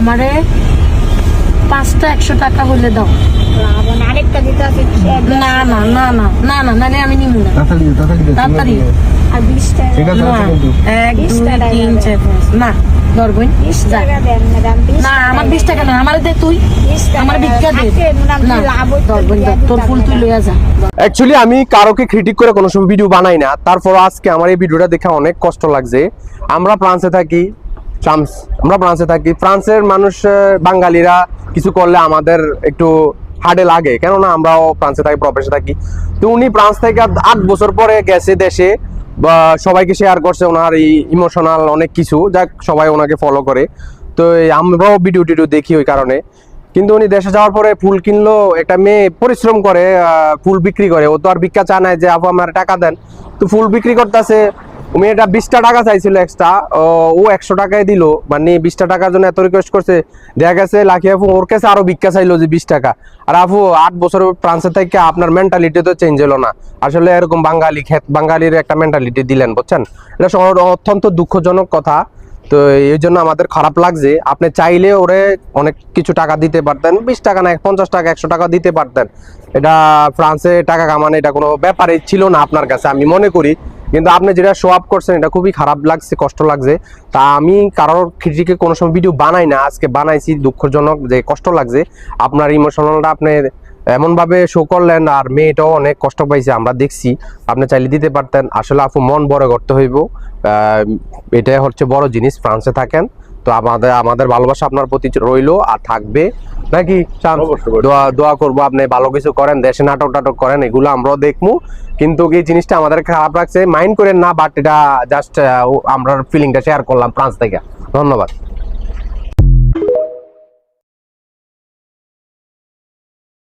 আমারে 5টা 100 টাকা হলে দাও। আরেকটা দিতে হবে। না না না না না না নালে আমি নিব না। তাড়াতাড়ি আর 20 টাকা। ঠিক আছে না, 1 2 3 4 5 না ধরবই 20 টাকা দেন ম্যাডাম। না আমার 20 টাকা না আমারে দে তুই 20 টাকা আমার ভিক্ষা দে না লাভ ধরবই তোর ফুল তুই লইয়া যা। অ্যাকচুয়ালি আমি কারোকে ক্রিটিক করে কোনো সময় ভিডিও বানাই না, তারপর আজকে আমার এই ভিডিওটা দেখে অনেক কষ্ট লাগছে। আমরা ফ্রান্সে থাকি, ফ্রান্সের মানুষ বাঙালিরা কিছু করলে আমাদের একটু হার্ডে লাগে, কেননা আমরাও ফ্রান্সে থাকি, প্রবাসে থাকি। তো উনি ফ্রান্স থেকে 8 বছর পরে গেছে দেশে, বা সবাইকে শেয়ার করছে ওনার এই ইমোশনাল অনেক কিছু, যাক সবাই ওনাকে ফলো করে। তো আমরাও ভিডিও টিডিও দেখি ওই কারণে। কিন্তু উনি দেশে যাওয়ার পরে ফুল কিনলো, একটা মেয়ে পরিশ্রম করে ফুল বিক্রি করে, ও তো আর ভিক্ষা চা নাই যে আপু আমার টাকা দেন। তো ফুল বিক্রি করতেছে, মেয়েটা 20টা টাকা চাইছিল এক্সট্রা, ও 100 টাকায় দিল, মানে 20টা টাকার জন্য এত রিকোয়েস্ট করছে। দেখা গেছে লাকি আপু ওর কাছে আরো ভিক্ষা চাইলো যে 20 টাকা। আর আপু 8 বছর ফ্রান্সে থেকে আপনার মেন্টালিটি তো চেঞ্জ হলো না। আসলে এরকম বাঙালির একটা মেন্টালিটি দিলেন, বুঝছেন? এটা অত্যন্ত দুঃখজনক কথা। তো এই জন্য আমাদের খারাপ লাগছে। আপনি চাইলে ওরে অনেক কিছু টাকা দিতে পারতেন, 20 টাকা না 50 টাকা 100 টাকা দিতে পারতেন। এটা ফ্রান্সে টাকা কামানো এটা কোনো ব্যাপারই ছিল না আপনার কাছে, আমি মনে করি। কিন্তু আপনি যেটা শো আপ করছেন এটা খুবই খারাপ লাগছে, কষ্ট লাগছে। তা আমি কারোর ক্রিটিকে কোনো সময় ভিডিও বানাই না, আজকে বানাইছি, দুঃখজনক যে কষ্ট লাগছে। আপনার ইমোশনালটা আপনি এমন ভাবে শো করলেন, আর মেয়েটাও অনেক কষ্ট পাইছে, আমরা দেখছি। আপনি চাইলে দিতে পারতেন। আসলে আপু মন বড় করতে হইব, এটাই হচ্ছে বড় জিনিস। ফ্রান্সে থাকেন তো আমাদের ভালোবাসা আপনার প্রতি রইলো আর থাকবে নাকি। দোয়া করবো আপনি ভালো কিছু করেন, দেশে নাটক টাটক করেন, এগুলো আমরাও দেখবো। কিন্তু এই জিনিসটা আমাদের খারাপ লাগছে, মাইন্ড করেন না, বাট এটা জাস্ট আমরা ফিলিংটা শেয়ার করলাম ফ্রান্স থেকে। ধন্যবাদ।